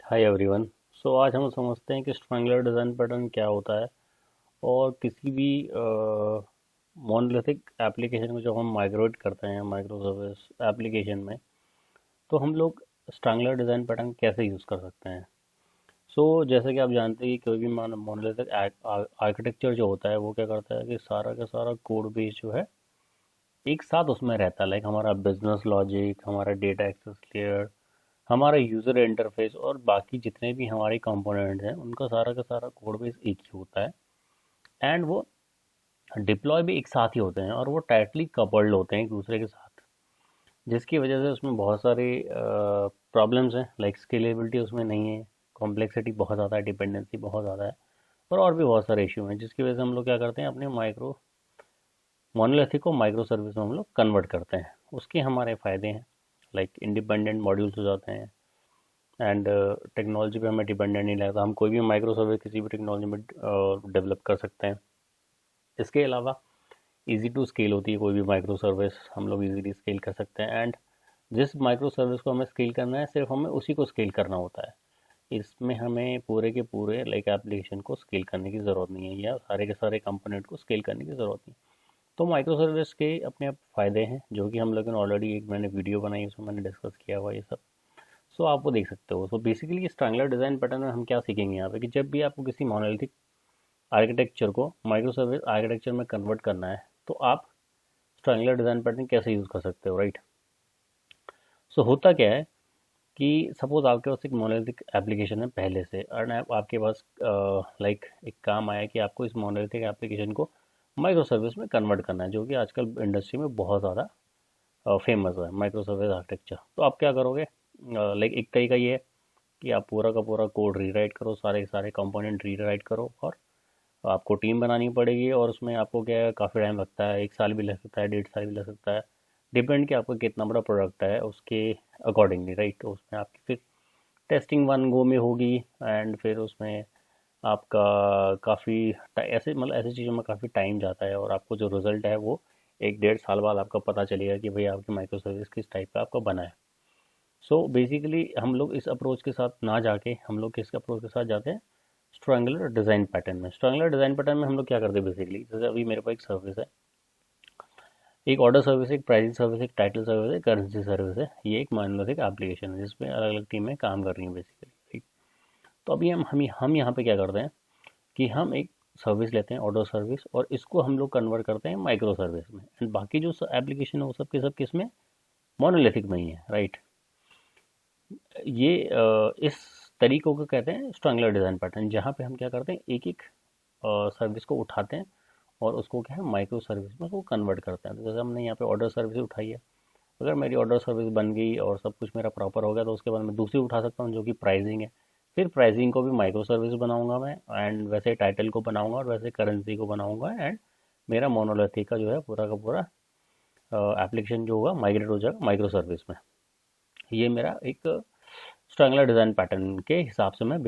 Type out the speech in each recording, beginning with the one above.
Hi everyone. सो आज हम समझते हैं कि स्ट्रैंगलर डिज़ाइन पैटर्न क्या होता है और किसी भी मोनोलिथिक एप्लीकेशन को जब हम माइग्रेट करते हैं माइक्रो सर्विस एप्लीकेशन में, तो हम लोग स्ट्रैंगलर डिज़ाइन पैटर्न कैसे यूज़ कर सकते हैं। जैसे कि आप जानते हैं कि कोई भी मोनोलिथिक आर्किटेक्चर जो होता है वो क्या करता है कि सारा का सारा कोड बेस जो है एक साथ उसमें रहता है। लाइक हमारा बिजनेस लॉजिक, हमारा डेटा एक्सेस लेयर, हमारा यूज़र इंटरफेस और बाकी जितने भी हमारे कंपोनेंट्स हैं उनका सारा का सारा कोड बेस एक ही होता है। एंड वो डिप्लॉय भी एक साथ ही होते हैं और वो टाइटली कपल्ड होते हैं एक दूसरे के साथ, जिसकी वजह से उसमें बहुत सारे प्रॉब्लम्स हैं। लाइक स्केलेबिलिटी उसमें नहीं है, कॉम्प्लेक्सिटी बहुत ज़्यादा है, डिपेंडेंसी बहुत ज़्यादा है और भी बहुत सारे इशू हैं, जिसकी वजह से हम लोग क्या करते हैं, अपने माइक्रो मोनोलिथिक को माइक्रो सर्विस में हम लोग कन्वर्ट करते हैं। उसके हमारे फ़ायदे हैं, लाइक इंडिपेंडेंट मॉड्यूल्स हो जाते हैं एंड टेक्नोलॉजी पे हमें डिपेंडेंट नहीं लगता। हम कोई भी माइक्रो सर्विस किसी भी टेक्नोलॉजी में डेवलप कर सकते हैं। इसके अलावा इजी टू स्केल होती है, कोई भी माइक्रो सर्विस हम लोग इजीली स्केल कर सकते हैं। एंड जिस माइक्रो सर्विस को हमें स्केल करना है सिर्फ हमें उसी को स्केल करना होता है। इसमें हमें पूरे के पूरे लाइक एप्लीकेशन को स्केल करने की ज़रूरत नहीं है या सारे के सारे कंपोनेंट को स्केल करने की ज़रूरत नहीं। तो माइक्रो सर्विस के अपने आप फ़ायदे हैं, जो कि हम लोगों ने ऑलरेडी एक मैंने वीडियो बनाई, उसमें मैंने डिस्कस किया हुआ ये सब। आप वो देख सकते हो। बेसिकली स्ट्रैंगलर डिज़ाइन पैटर्न में हम क्या सीखेंगे यहाँ पे कि जब भी आपको किसी मोनोलिथिक आर्किटेक्चर को माइक्रो सर्विस आर्किटेक्चर में कन्वर्ट करना है, तो आप स्ट्रैंगलर डिज़ाइन पैटर्न कैसे यूज़ कर सकते हो, राइट। होता क्या है कि सपोज आपके पास एक मोनोलिथिक एप्लीकेशन है पहले से, और आपके पास लाइक एक काम आया कि आपको इस मोनोलिथिक एप्लीकेशन को माइक्रो सर्विस में कन्वर्ट करना है, जो कि आजकल इंडस्ट्री में बहुत ज़्यादा फेमस है माइक्रो सर्विस आर्किटेक्चर। तो आप क्या करोगे, लाइक एक तरीका ये है कि आप पूरा का पूरा कोड रीराइट करो, सारे के सारे कंपोनेंट रीराइट करो, और आपको टीम बनानी पड़ेगी। और उसमें आपको क्या है, काफ़ी टाइम लगता है, 1 साल भी लग सकता है, 1.5 साल भी लग सकता है, डिपेंड कि आपका कितना बड़ा प्रोडक्ट है उसके अकॉर्डिंगली, राइट। तो उसमें आपकी फिर टेस्टिंग वन गो में होगी, एंड फिर उसमें आपका काफ़ी ऐसे मतलब ऐसी चीज़ों में काफ़ी टाइम जाता है, और आपको जो रिजल्ट है वो 1-1.5 साल बाद आपका पता चलेगा कि भाई आपकी माइक्रो सर्विस किस टाइप का आपका बना है। बेसिकली हम लोग इस अप्रोच के साथ ना जाके हम लोग किस अप्रोच के साथ जाते हैं, स्ट्रैंगलर डिज़ाइन पैटर्न में। स्ट्रैंगलर डिज़ाइन पैटर्न में हम लोग क्या करते हैं, बेसिकली जैसे अभी मेरे पास एक सर्विस है, एक ऑर्डर सर्विस, एक प्राइसिंग सर्विस, एक टाइटल सर्विस है, करेंसी सर्विस है। ये एक मोनोलिथिक एप्लीकेशन है जिसमें अलग अलग टीमें काम कर रही हैं बेसिकली, ठीक। तो अभी हम यहाँ पे क्या करते हैं कि हम एक सर्विस लेते हैं, ऑर्डर सर्विस, और इसको हम लोग कन्वर्ट करते हैं माइक्रो सर्विस में। एंड बाकी जो एप्लीकेशन है वो सब के सब किस में, मोनोलिथिक में ही है, राइट। इस तरीकों को कहते हैं स्ट्रैंगलर डिज़ाइन पैटर्न, जहाँ पे हम क्या करते हैं, एक एक सर्विस को उठाते हैं और उसको क्या है, माइक्रो सर्विस में उसको कन्वर्ट करते हैं। तो जैसे हमने यहाँ पे ऑर्डर सर्विस उठाई है, अगर मेरी ऑर्डर सर्विस बन गई और सब कुछ मेरा प्रॉपर हो गया, तो उसके बाद मैं दूसरी उठा सकता हूँ जो कि प्राइसिंग है। फिर प्राइसिंग को भी माइक्रो सर्विस बनाऊंगा मैं, एंड वैसे टाइटल को बनाऊंगा और वैसे करेंसी को बनाऊंगा, एंड मेरा मोनोलिथिक का जो है पूरा का पूरा एप्लीकेशन जो होगा माइग्रेट हो जाएगा माइक्रो सर्विस में। ये मेरा एक स्ट्रैंगलर डिज़ाइन पैटर्न के हिसाब से मैं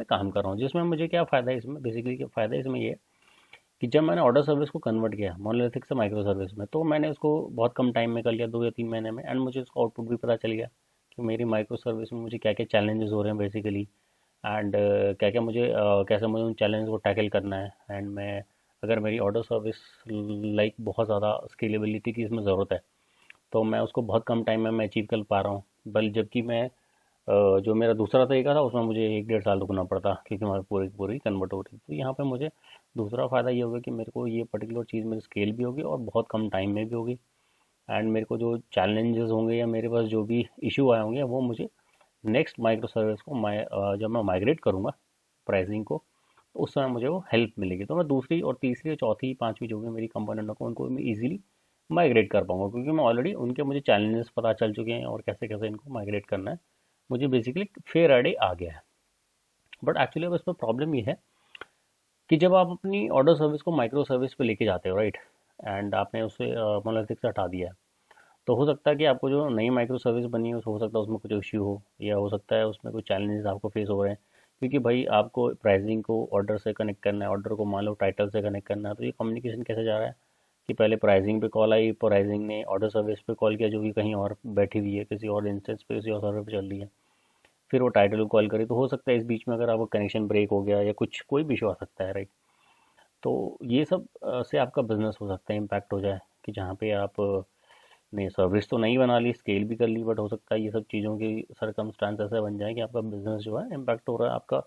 काम कर रहा हूँ। जिसमें मुझे क्या फ़ायदा है इसमें, बेसिकली क्या फ़ायदा है इसमें ये कि जब मैंने ऑर्डर सर्विस को कन्वर्ट किया मोनोलिथिक से माइक्रो सर्विस में, तो मैंने उसको बहुत कम टाइम में कर लिया, 2 या 3 महीने में। एंड मुझे उसका आउटपुट भी पता चल गया कि मेरी माइक्रो सर्विस में मुझे क्या क्या चैलेंजेस हो रहे हैं बेसिकली, एंड क्या क्या मुझे कैसे मुझे उन चैलेंज को टैकल करना है। एंड मैं, अगर मेरी ऑर्डर सर्विस लाइक बहुत ज़्यादा स्केलेबिलिटी की इसमें ज़रूरत है, तो मैं उसको बहुत कम टाइम में मैं अचीव कर पा रहा हूँ। बल जबकि मैं जो मेरा दूसरा तरीका था उसमें मुझे 1-1.5 साल रुकना पड़ता, क्योंकि हमारी पूरी की पूरी कन्वर्ट हो रही थी। तो यहाँ पे मुझे दूसरा फ़ायदा ये होगा कि मेरे को ये पर्टिकुलर चीज़ मेरी स्केल भी होगी और बहुत कम टाइम में भी होगी। एंड मेरे को जो चैलेंजेस होंगे या मेरे पास जो भी इशू आए होंगे, वो मुझे नेक्स्ट माइक्रो सर्विस को जब मैं माइग्रेट करूँगा प्राइसिंग को, तो उस समय मुझे वो हेल्प मिलेगी। तो मैं दूसरी और तीसरी और चौथी पांचवी जो भी मेरी कंपोनेंट को, उनको मैं ईजिली माइग्रेट कर पाऊंगा, क्योंकि मैं ऑलरेडी उनके मुझे चैलेंजेस पता चल चुके हैं और कैसे कैसे इनको माइग्रेट करना है। मुझे बेसिकली फेयर आइडिया आ गया है। बट एक्चुअली अब इसमें प्रॉब्लम ये है कि जब आप अपनी ऑर्डर सर्विस को माइक्रो सर्विस पे लेके जाते हो, राइट, एंड आपने उसे मोनोलिथिक से हटा दिया है, तो हो सकता है कि आपको जो नई माइक्रो सर्विस बनी है हो सकता है उसमें कुछ इश्यू हो, या हो सकता है उसमें कुछ चैलेंजेस आपको फेस हो रहे हैं। क्योंकि भाई आपको प्राइसिंग को ऑर्डर से कनेक्ट करना है, ऑर्डर को मान लो टाइटल से कनेक्ट करना है, तो ये कम्युनिकेशन कैसे जा रहा है कि पहले प्राइसिंग पे कॉल आई, प्राइसिंग ने ऑर्डर सर्विस पे कॉल किया जो कि कहीं और बैठी हुई है, किसी और इंस्टेंस पे, किसी और सर्वर पे चल रही है। फिर वो टाइटल को कॉल करे, तो हो सकता है इस बीच में अगर आपका कनेक्शन ब्रेक हो गया या कुछ कोई भी इशू आ सकता है, राइट। तो ये सब से आपका बिजनेस हो सकता है इम्पैक्ट हो जाए, कि जहाँ पे आप ने सर्विस तो नहीं बना ली, स्केल भी कर ली, बट हो सकता है ये सब चीज़ों की सरकमस्टांस ऐसे बन जाए कि आपका बिजनेस जो है इम्पैक्ट हो रहा है। आपका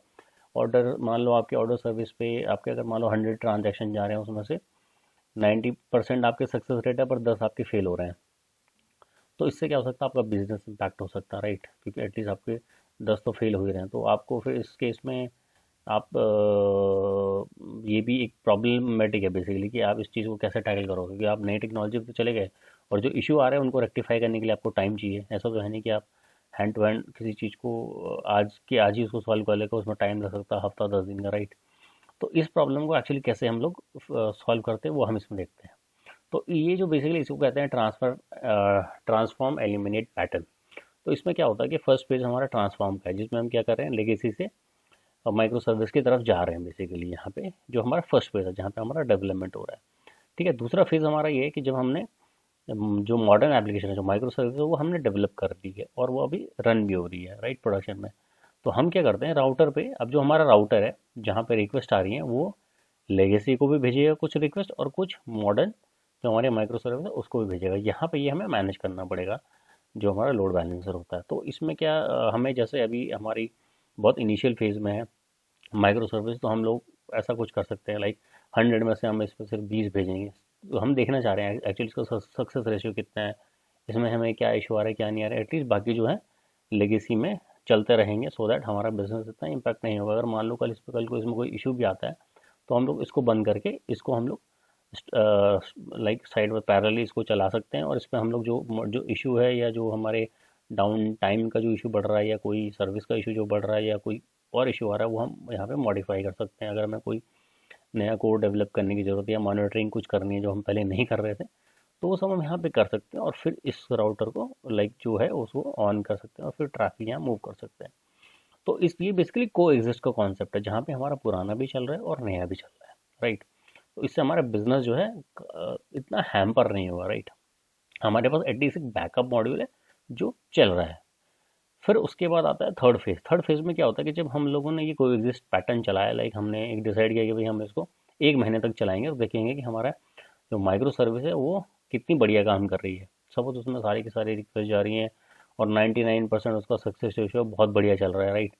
ऑर्डर, मान लो आपके ऑर्डर सर्विस पे आपके अगर मान लो 100 ट्रांजेक्शन जा रहे हैं, उसमें से 90% आपके सक्सेस रेट है, पर 10 आपके फेल हो रहे हैं। तो इससे क्या हो सकता है, आपका बिजनेस इम्पैक्ट हो सकता है, राइट, क्योंकि एटलीस्ट आपके 10 तो फेल हो ही रहे हैं। तो आपको फिर इस केस में आप ये भी एक प्रॉब्लमेटिक है बेसिकली, कि आप इस चीज़ को कैसे टैकल करोगे, क्योंकि आप नई टेक्नोलॉजी पे चले गए और जो इशू आ रहे हैं उनको रेक्टिफाई करने के लिए आपको टाइम चाहिए। ऐसा तो है नहीं कि आप हैंड टू हैंड किसी चीज़ को आज के आज ही उसको सॉल्व कर लेगा, उसमें टाइम लग सकता है हफ्ता 10 दिन का, राइट। तो इस प्रॉब्लम को एक्चुअली कैसे हम लोग सॉल्व करते हैं वो हम इसमें देखते हैं। तो ये जो बेसिकली इसको कहते हैं ट्रांसफॉर्म एलिमिनेट पैटर्न। तो इसमें क्या होता है कि फर्स्ट पेज हमारा ट्रांसफॉर्म का है, जिसमें हम क्या कर रहे हैं, लेगेसी से माइक्रो सर्विस की तरफ जा रहे हैं बेसिकली। यहाँ पे जो हमारा फर्स्ट फेज है, जहाँ पे हमारा डेवलपमेंट हो रहा है, ठीक है। दूसरा फेज हमारा ये है कि जब हमने जो मॉडर्न एप्लीकेशन है, जो माइक्रो सर्विस है, वो हमने डेवलप कर दी है और वो अभी रन भी हो रही है, राइट, प्रोडक्शन में। तो हम क्या करते हैं, राउटर पे, अब जो हमारा राउटर है जहाँ पे रिक्वेस्ट आ रही है, वो लेगेसी को भी भेजेगा कुछ रिक्वेस्ट, और कुछ मॉडर्न जो हमारे माइक्रो सर्विस है उसको भी भेजेगा। यहाँ पे ये हमें मैनेज करना पड़ेगा, जो हमारा लोड बैलेंसर होता है। तो इसमें क्या हमें, जैसे अभी हमारी बहुत इनिशियल फेज में है माइक्रो सर्विस, तो हम लोग ऐसा कुछ कर सकते हैं, लाइक 100 में से हम इस पर सिर्फ 20 भेजेंगे। तो हम देखना चाह रहे हैं एक्चुअली इसका सक्सेस रेशियो कितना है, इसमें हमें क्या इशू आ रहा है क्या नहीं आ रहा है। एटलीस्ट बाकी जो है लेगेसी में चलते रहेंगे, सो दैट हमारा बिजनेस इतना इम्पैक्ट नहीं होगा। अगर मान लो कल को इसमें कोई इशू भी आता है, तो हम लोग इसको बंद करके इसको हम लोग लाइक साइड में पैरेलली इसको चला सकते हैं, और इस पर हम लोग जो जो इशू है, या जो हमारे डाउन टाइम का जो इशू बढ़ रहा है, या कोई सर्विस का इशू जो बढ़ रहा है, या कोई और इशू आ रहा है, वो हम यहाँ पे मॉडिफाई कर सकते हैं। अगर हमें कोई नया कोड डेवलप करने की ज़रूरत है या मॉनिटरिंग कुछ करनी है जो हम पहले नहीं कर रहे थे, तो वो सब हम यहाँ पे कर सकते हैं, और फिर इस राउटर को लाइक जो है उसको ऑन कर सकते हैं, और फिर ट्रैफिक यहाँ मूव कर सकते हैं। तो इस ये बेसिकली को एग्जिस्ट का कॉन्सेप्ट है, जहाँ पे हमारा पुराना भी चल रहा है और नया भी चल रहा है, राइट। तो इससे हमारा बिजनेस जो है इतना हैम्पर नहीं हुआ, राइट। हमारे पास एटलीस्ट एक बैकअप मॉड्यूल है जो चल रहा है। फिर उसके बाद आता है थर्ड फेज। थर्ड फेज में क्या होता है कि जब हम लोगों ने ये कोई एग्जिस्ट पैटर्न चलाया, लाइक हमने एक डिसाइड किया कि भाई हम इसको 1 महीने तक चलाएंगे और देखेंगे कि हमारा जो माइक्रो सर्विस है वो कितनी बढ़िया काम कर रही है। सपोज उसमें सारी की सारी रिक्वेस्ट जा रही हैं और 99% उसका सक्सेस रेशियो बहुत बढ़िया चल रहा है, राइट।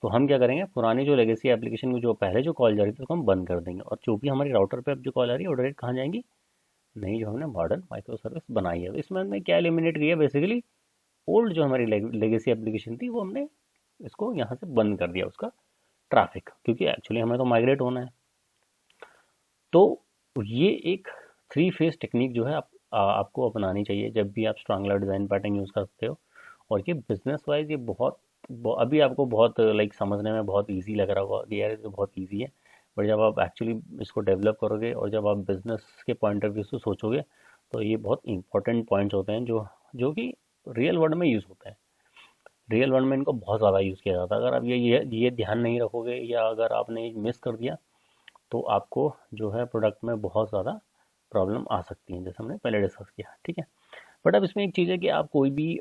तो हम क्या करेंगे, पुरानी जो लेगेसी एप्लीकेशन की जो पहले जो कॉल जा रही थी उसको हम बंद कर देंगे, और जो भी हमारी राउटर पे अब जो कॉल आ रही है वो डायरेक्ट कहाँ जाएंगी, नहीं, जो हमने मॉडर्न माइक्रो सर्विस बनाई है। तो इसमें हमने क्या एलिमिनेट किया बेसिकली, ओल्ड जो हमारी लेगेसी एप्लीकेशन थी वो हमने इसको यहाँ से बंद कर दिया उसका ट्रैफिक, क्योंकि एक्चुअली हमें तो माइग्रेट होना है। तो ये एक 3 फेज टेक्निक जो है आपको अपनानी चाहिए जब भी आप स्ट्रांगलर डिज़ाइन पैटर्न यूज़ करते हो। और ये बिजनेस वाइज ये अभी आपको बहुत लाइक समझने में बहुत इजी लग रहा होगा कि यार ये तो बहुत इजी है, बट जब आप एक्चुअली इसको डेवलप करोगे और जब आप बिजनेस के पॉइंट ऑफ व्यू से सोचोगे, तो ये बहुत इंपॉर्टेंट पॉइंट्स होते हैं जो जो कि रियल वर्ल्ड में यूज़ होते हैं। रियल वर्ल्ड में इनको बहुत ज़्यादा यूज़ किया जाता है। अगर आप ये ध्यान नहीं रखोगे, या अगर आपने मिस कर दिया, तो आपको जो है प्रोडक्ट में बहुत ज़्यादा प्रॉब्लम आ सकती है, जैसे हमने पहले डिस्कस किया, ठीक है। बट अब इसमें एक चीज़ है कि आप कोई भी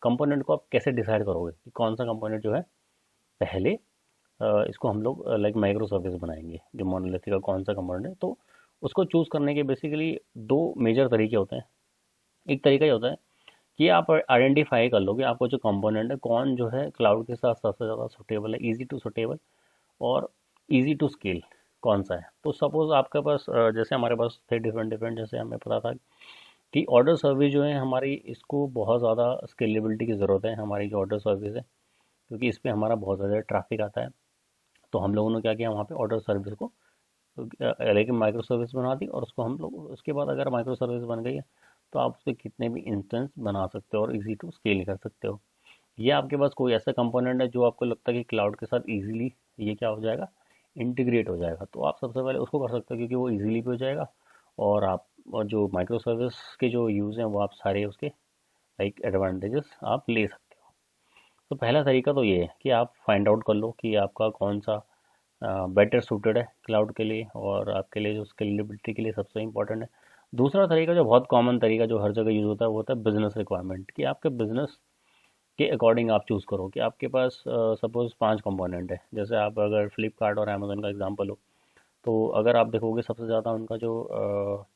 कंपोनेंट को आप कैसे डिसाइड करोगे कि कौन सा कंपोनेंट जो है पहले इसको हम लोग लाइक माइक्रो सर्विस बनाएंगे, जो मोनोलिथिक का कौन सा कंपोनेंट है। तो उसको चूज़ करने के बेसिकली 2 मेजर तरीके होते हैं। एक तरीका ये होता है कि आप आइडेंटिफाई कर लो कि आपको जो कंपोनेंट है कौन जो है क्लाउड के साथ सबसे ज़्यादा सुटेबल है, ईजी टू सुटेबल और ईजी टू स्केल कौन सा है। तो सपोज आपके पास जैसे हमारे पास थे डिफरेंट डिफरेंट, जैसे हमें पता था कि ऑर्डर सर्विस जो है हमारी, इसको बहुत ज़्यादा स्केलेबिलिटी की ज़रूरत है हमारी जो ऑर्डर सर्विस है, क्योंकि इस पर हमारा बहुत ज़्यादा ट्रैफिक आता है। तो हम लोगों ने क्या किया, वहाँ पे ऑर्डर सर्विस को लेकिन माइक्रो सर्विस बना दी, और उसको हम लोग उसके बाद अगर माइक्रो सर्विस बन गई है, तो आप उस पर कितने भी इंस्टेंस बना सकते हो और इजी टू स्केल कर सकते हो। ये आपके पास कोई ऐसा कंपोनेंट है जो आपको लगता है कि क्लाउड के साथ इजीली ये क्या हो जाएगा, इंटीग्रेट हो जाएगा, तो आप सबसे पहले उसको कर सकते हो, क्योंकि वो इजीली भी हो जाएगा। और आप और जो माइक्रो सर्विस के जो यूज़ हैं वो आप सारे उसके लाइक एडवांटेजेस आप ले सकते हो। तो पहला तरीका तो ये है कि आप फाइंड आउट कर लो कि आपका कौन सा बेटर सूटेड है क्लाउड के लिए, और आपके लिए जो स्केलेबिलिटी के लिए सबसे इंपॉर्टेंट है। दूसरा तरीका जो बहुत कॉमन तरीका जो हर जगह यूज़ होता है वो होता है बिजनेस रिक्वायरमेंट, कि आपके बिजनेस के अकॉर्डिंग आप चूज़ करो कि आपके पास सपोज़ 5 कंपोनेंट है। जैसे आप अगर फ्लिपकार्ट और अमेज़न का एग्जांपल हो, तो अगर आप देखोगे सबसे ज़्यादा उनका जो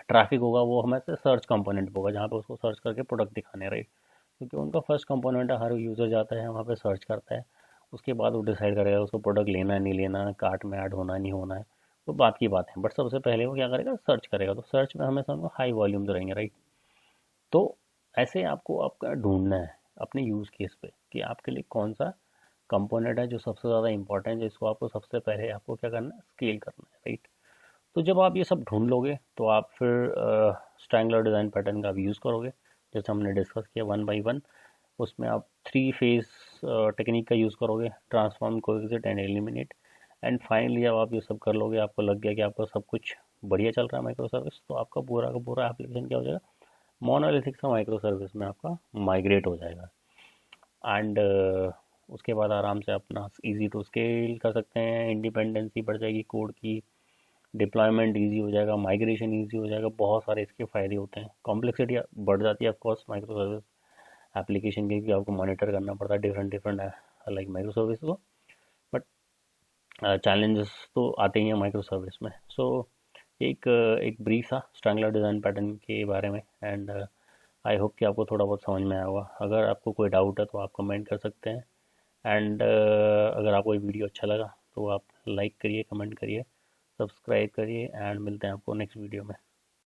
ट्रैफिक होगा वो हमें से सर्च कंपोनेंट पे होगा, जहाँ पे उसको सर्च करके प्रोडक्ट दिखाने रहे, क्योंकि उनका फर्स्ट कंपोनेंट है, हर यूज़र जाता है वहाँ पे सर्च करता है, उसके बाद वो डिसाइड करेगा उसको प्रोडक्ट लेना है नहीं लेना, कार्ट में ऐड होना नहीं होना है, तो बात की बात है। बट सबसे पहले वो क्या करेगा, सर्च करेगा। तो सर्च में हमेशा उनको हाई वॉल्यूम्स रहेंगे, राइट। तो ऐसे आपको आपका ढूंढना है अपने यूज़ केस पे कि आपके लिए कौन सा कंपोनेंट है जो सबसे ज़्यादा इंपॉर्टेंट है, जिसको आपको सबसे पहले आपको क्या करना है, स्केल करना है, राइट। तो जब आप ये सब ढूंढ लोगे तो आप फिर स्ट्रैंगलर डिज़ाइन पैटर्न का आप यूज़ करोगे, जैसे हमने डिस्कस किया वन बाई वन। उसमें आप थ्री फेज टेक्निक का यूज़ करोगे, transform, coexist and eliminate. And finally जब आप ये सब कर लोगे, आपको लग गया कि आपका सब कुछ बढ़िया चल रहा है माइक्रो सर्विस, तो आपका पूरा का पूरा एप्लीकेशन क्या हो जाएगा, मोनोलिथिक से माइक्रो सर्विस में आपका माइग्रेट हो जाएगा। एंड उसके बाद आराम से अपना इजी टू स्केल कर सकते हैं, इंडिपेंडेंसी बढ़ जाएगी कोड की, डिप्लॉयमेंट इजी हो जाएगा, माइग्रेशन इजी हो जाएगा, बहुत सारे इसके फ़ायदे होते हैं। कॉम्प्लेक्सिटी बढ़ जाती है ऑफकोर्स माइक्रो सर्विस एप्लीकेशन की, क्योंकि आपको मॉनिटर करना पड़ता है different different like micro service को। बट चैलेंजेस तो आते ही हैं माइक्रो सर्विस में। सो एक ब्रीफ था स्ट्रैंगलर डिज़ाइन पैटर्न के बारे में। एंड आई होप कि आपको थोड़ा बहुत समझ में आया होगा। अगर आपको कोई डाउट है तो आप कमेंट कर सकते हैं। एंड अगर आपको ये वीडियो अच्छा लगा तो आप लाइक करिए, कमेंट करिए, सब्सक्राइब करिए, एंड मिलते हैं आपको नेक्स्ट वीडियो में।